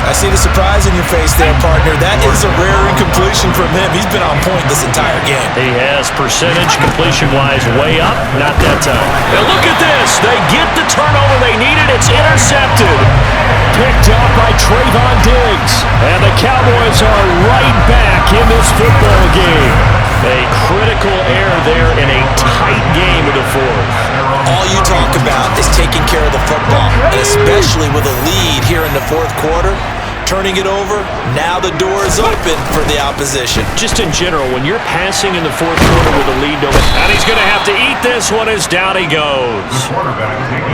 S3: I see the surprise in your face there, partner. That is a rare incompletion from him. He's been on point this entire game.
S2: He has percentage completion-wise way up. Not that time. And look at this. They get the turnover they needed. It's intercepted. Picked up by Trayvon Diggs. And the Cowboys are right back in this football game. A critical error there in a tight game of the 4th.
S3: All you talk about is taking care of the football, and especially with a lead here in the 4th quarter. Turning it over, now the door is open for the opposition.
S2: Just in general, when you're passing in the 4th quarter with a lead, and he's going to have to eat this one as down he goes.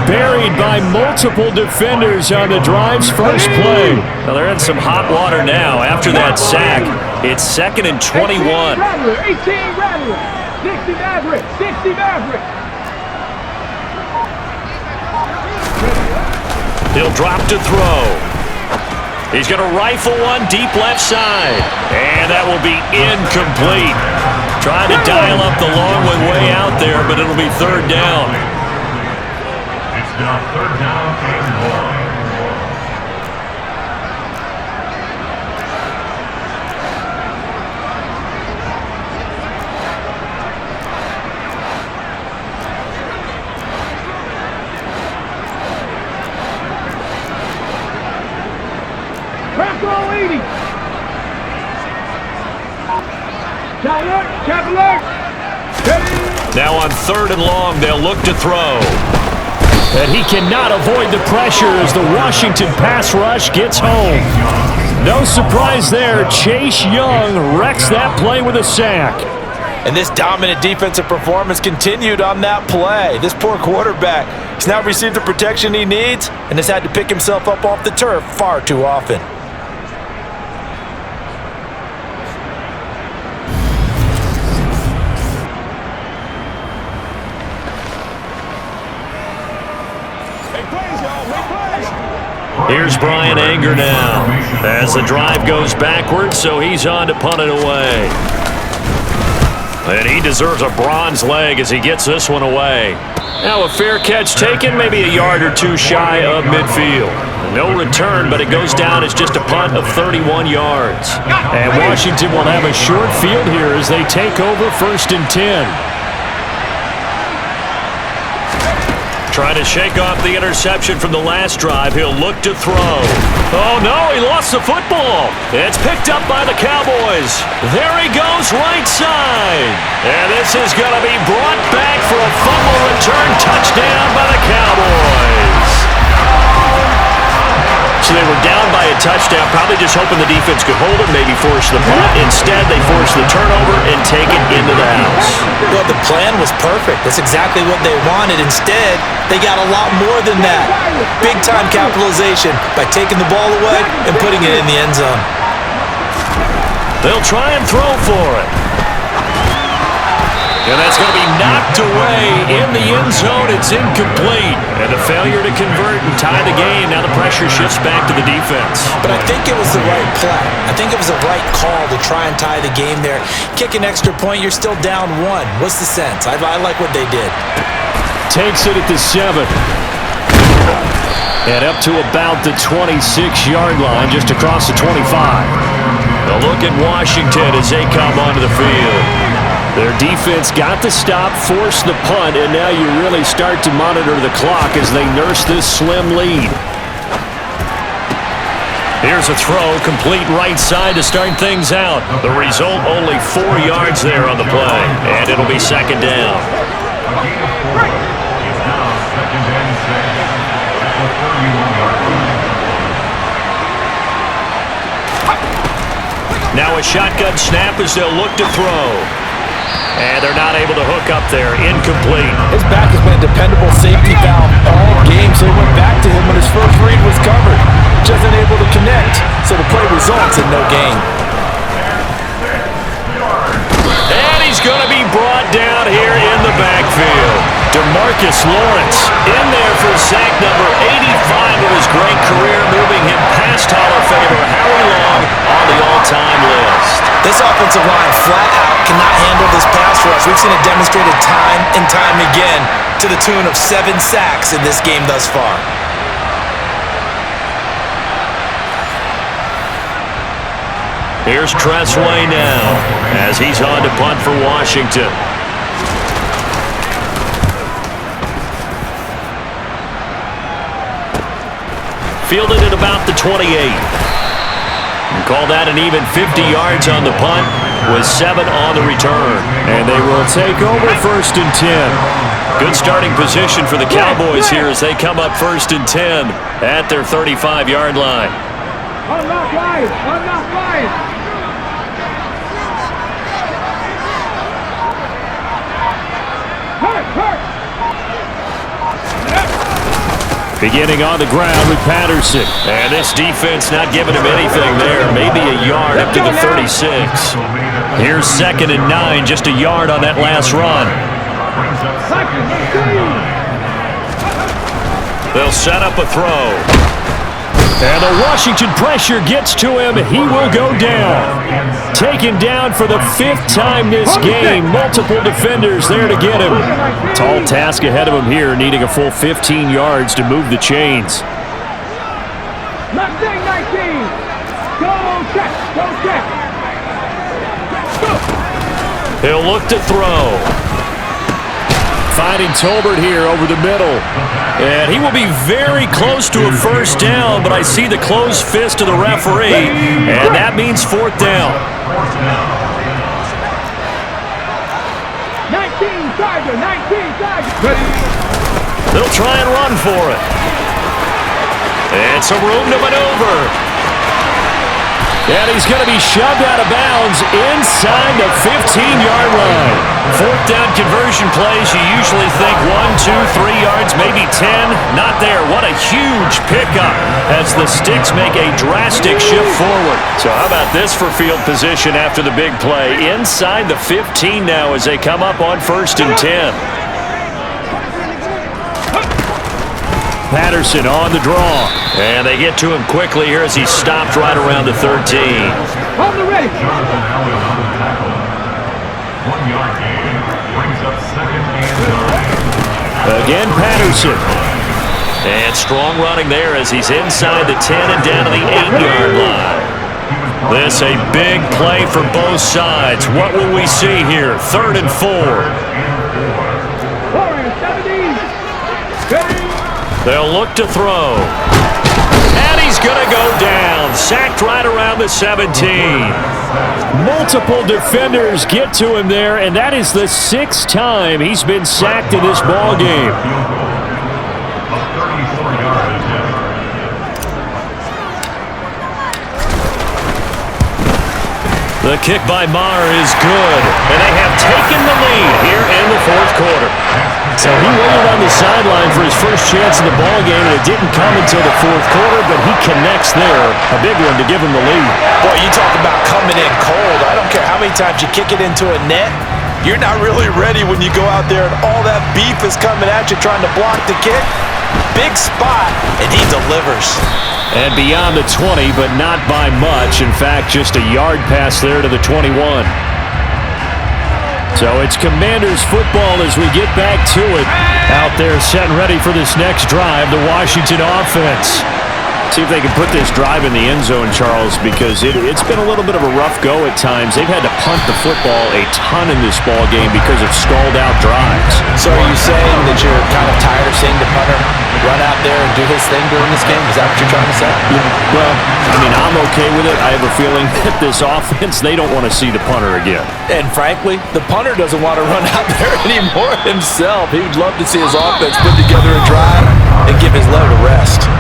S2: Buried by multiple defenders on the drive's first play. Now they're in some hot water now after that sack. It's 2nd and 21.
S5: 18 Rattler, 60 Maverick, 60 Maverick.
S2: He'll drop to throw. He's going to rifle one deep left side. And that will be incomplete. Trying to dial up the long one way out there, but it'll be 3rd down.
S4: It's now 3rd down and 1.
S2: Now on 3rd and long, they'll look to throw. And he cannot avoid the pressure as the Washington pass rush gets home. No surprise there, Chase Young wrecks that play with a sack.
S3: And this dominant defensive performance continued on that play. This poor quarterback has now received the protection he needs and has had to pick himself up off the turf far too often.
S2: Here's Brian Anger now as the drive goes backwards, so he's on to punt it away. And he deserves a bronze leg as he gets this one away. Now a fair catch taken, maybe a yard or two shy of midfield. No return, but it goes down as just a punt of 31 yards. And Washington will have a short field here as they take over 1st and 10. Trying to shake off the interception from the last drive. He'll look to throw. Oh, no, he lost the football. It's picked up by the Cowboys. There he goes, right side. And this is going to be brought back for a fumble return touchdown by the Cowboys. So they were down by a touchdown, probably just hoping the defense could hold it, maybe force the punt. Instead, they forced the turnover and take it into the house.
S3: Well, the plan was perfect. That's exactly what they wanted. Instead, they got a lot more than that. Big-time capitalization by taking the ball away and putting it in the end zone.
S2: They'll try and throw for it. And that's going to be knocked away in the end zone. It's incomplete. And a failure to convert and tie the game. Now the pressure shifts back to the defense.
S3: But I think it was the right play. I think it was the right call to try and tie the game there. Kick an extra point, you're still down 1. What's the sense? I like what they did.
S2: Takes it at the 7. And up to about the 26-yard line, just across the 25. A look at Washington as they come onto the field. Their defense got the stop, forced the punt, and now you really start to monitor the clock as they nurse this slim lead. Here's a throw, complete right side to start things out. The result, only 4 yards there on the play, and it'll be 2nd down. Now a shotgun snap as they'll look to throw. And they're not able to hook up there. Incomplete.
S3: His back has been a dependable safety valve all game, so they went back to him when his first read was covered. Just unable to connect, so the play results in no gain.
S2: And he's going to be brought down here in the backfield. DeMarcus Lawrence in there for sack number 85 of his great career, moving him past Hall of Famer Howie Long on the all-time list.
S3: This offensive line flat out cannot handle this pass rush. We've seen it demonstrated time and time again to the tune of 7 sacks in this game thus far.
S2: Here's Tressway now as he's on to punt for Washington. Fielded at about the 28. And call that an even 50 yards on the punt with 7 on the return. And they will take over 1st and 10. Good starting position for the Cowboys here as they come up 1st and 10 at their 35-yard line.
S5: Unlock line! Unlock line!
S2: Beginning on the ground with Patterson. And this defense not giving him anything there. Maybe a yard up to the 36. Here's 2nd and 9, just a yard on that last run. They'll set up a throw. And the Washington pressure gets to him. He will go down. Taken down for the 5th time this game. Multiple defenders there to get him. Tall task ahead of him here, needing a full 15 yards to move the chains.
S5: Left thing 19! Go check! Go check!
S2: He'll look to throw. Finding Tolbert here over the middle. And he will be very close to a 1st down, but I see the closed fist of the referee, and that means 4th down.
S5: 19 Tiger! 19 Tiger!
S2: They'll try and run for it. And some room to maneuver. And he's going to be shoved out of bounds inside the 15-yard line. 4th down conversion plays, you usually think 1, 2, 3 yards, maybe 10. Not there. What a huge pickup as the Sticks make a drastic shift forward. So how about this for field position after the big play? Inside the 15 now as they come up on 1st and 10. Patterson on the draw. And they get to him quickly here as he stopped right around the 13.
S5: On the ready.
S4: Jonathan Allen on the tackle. 1 yard gain. Brings up 2nd and 9.
S2: Again, Patterson. And strong running there as he's inside the 10 and down to the 8-yard line. This a big play for both sides. What will we see here? 3rd and 4. They'll look to throw. And he's going to go down. Sacked right around the 17. Multiple defenders get to him there, and that is the 6th time he's been sacked in this ball game. The kick by Maher is good, and they have taken the lead here in the 4th quarter. So he waited on the sideline for his first chance in the ball game, and it didn't come until the 4th quarter, but he connects there. A big one to give him the lead.
S3: Boy, you talk about coming in cold. I don't care how many times you kick it into a net. You're not really ready when you go out there and all that beef is coming at you trying to block the kick. Big spot, and he delivers.
S2: And beyond the 20, but not by much. In fact, just a yard pass there to the 21. So it's Commanders football as we get back to it. Out there set and ready for this next drive, the Washington offense. See if they can put this drive in the end zone, Charles, because it's been a little bit of a rough go at times. They've had to punt the football a ton in this ball game because of stalled-out drives.
S3: So are you saying that you're kind of tired of seeing the punter run out there and do his thing during this game? Is that what you're trying to say?
S2: Yeah, well, I mean, I'm okay with it. I have a feeling that this offense, they don't want to see the punter again.
S3: And frankly, the punter doesn't want to run out there anymore himself. He would love to see his offense put together a drive and give his load a rest.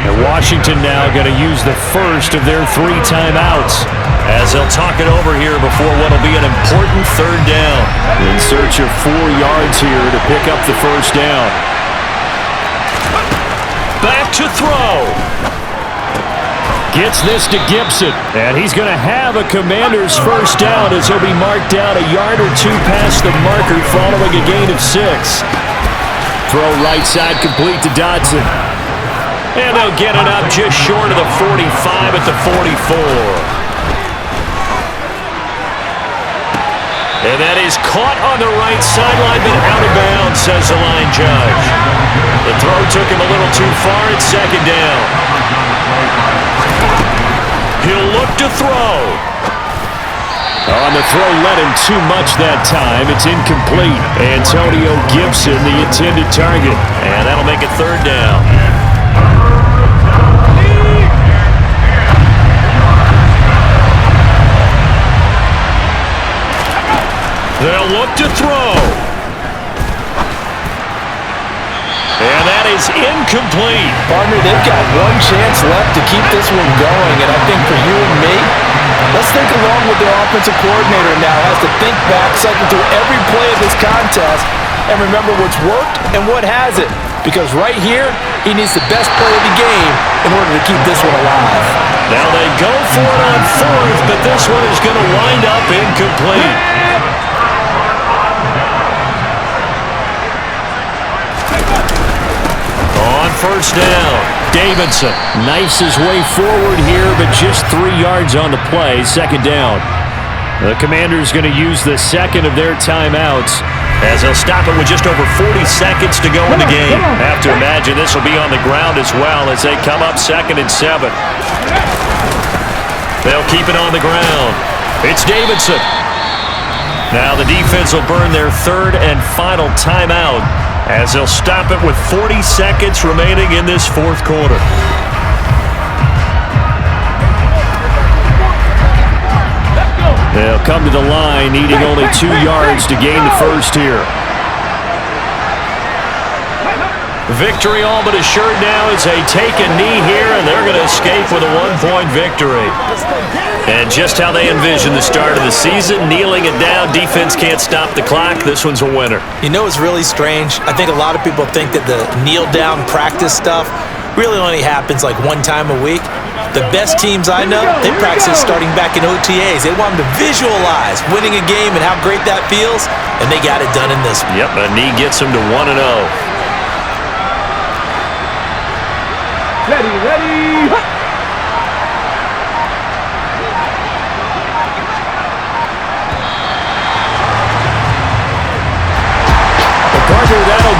S2: And Washington now going to use the first of their 3 timeouts as they'll talk it over here before what will be an important 3rd down. In search of 4 yards here to pick up the first down. Back to throw. Gets this to Gibson, and he's going to have a Commander's first down as he'll be marked down a yard or 2 past the marker following a gain of 6. Throw right side complete to Dodson. And they'll get it up just short of the 45 at the 44. And that is caught on the right sideline, but out of bounds, says the line judge. The throw took him a little too far. It's 2nd down. He'll look to throw. On the throw, let him too much that time. It's incomplete. Antonio Gibson, the intended target. And that'll make it 3rd down. They'll look to throw. And that is incomplete.
S3: Partner, they've got one chance left to keep this one going, and I think for you and me, let's think along with their offensive coordinator now. Has to think back, cycle through every play of this contest, and remember what's worked and what hasn't. Because right here, he needs the best play of the game in order to keep this one alive.
S2: Now they go for it on 4th, but this one is going to wind up incomplete. On 1st down, Davidson knifes his way forward here, but just 3 yards on the play, 2nd down. The Commanders going to use the 2nd of their timeouts as they'll stop it with just over 40 seconds to go in the game. Have to imagine this will be on the ground as well as they come up 2nd and 7. They'll keep it on the ground. It's Davidson. Now the defense will burn their 3rd and final timeout as they'll stop it with 40 seconds remaining in this 4th quarter. They'll come to the line, needing only 2 yards to gain the first here. Victory all but assured now as they take a knee here, and they're going to escape with a 1-point victory. And just how they envision the start of the season, kneeling it down, defense can't stop the clock. This one's a winner.
S3: You know what's really strange? I think a lot of people think that the kneel-down practice stuff really only happens like 1 time a week. The best teams I know, they practice starting back in OTAs. They want them to visualize winning a game and how great that feels, and they got it done in this one.
S2: Yep, a knee gets them to 1-0.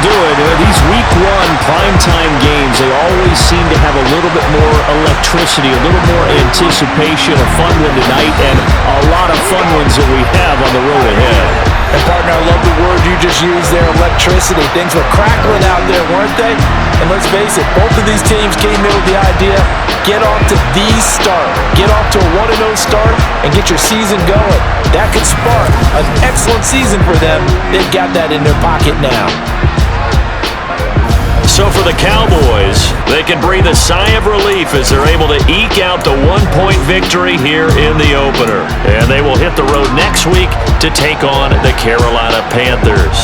S2: do it. These week one primetime games, they always seem to have a little bit more electricity, a little more anticipation, a fun one tonight, and a lot of fun ones that we have on the road ahead.
S3: And partner, I love the word you just used there, electricity. Things were crackling out there, weren't they? And let's face it, both of these teams came in with the idea, get off to the start. Get off to a 1-0 start and get your season going. That could spark an excellent season for them. They've got that in their pocket now.
S2: So for the Cowboys, they can breathe a sigh of relief as they're able to eke out the one-point victory here in the opener. And they will hit the road next week to take on the Carolina Panthers.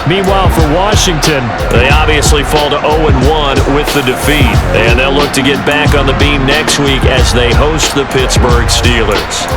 S2: Meanwhile, for Washington, they obviously fall to 0-1 with the defeat. And they'll look to get back on the beam next week as they host the Pittsburgh Steelers.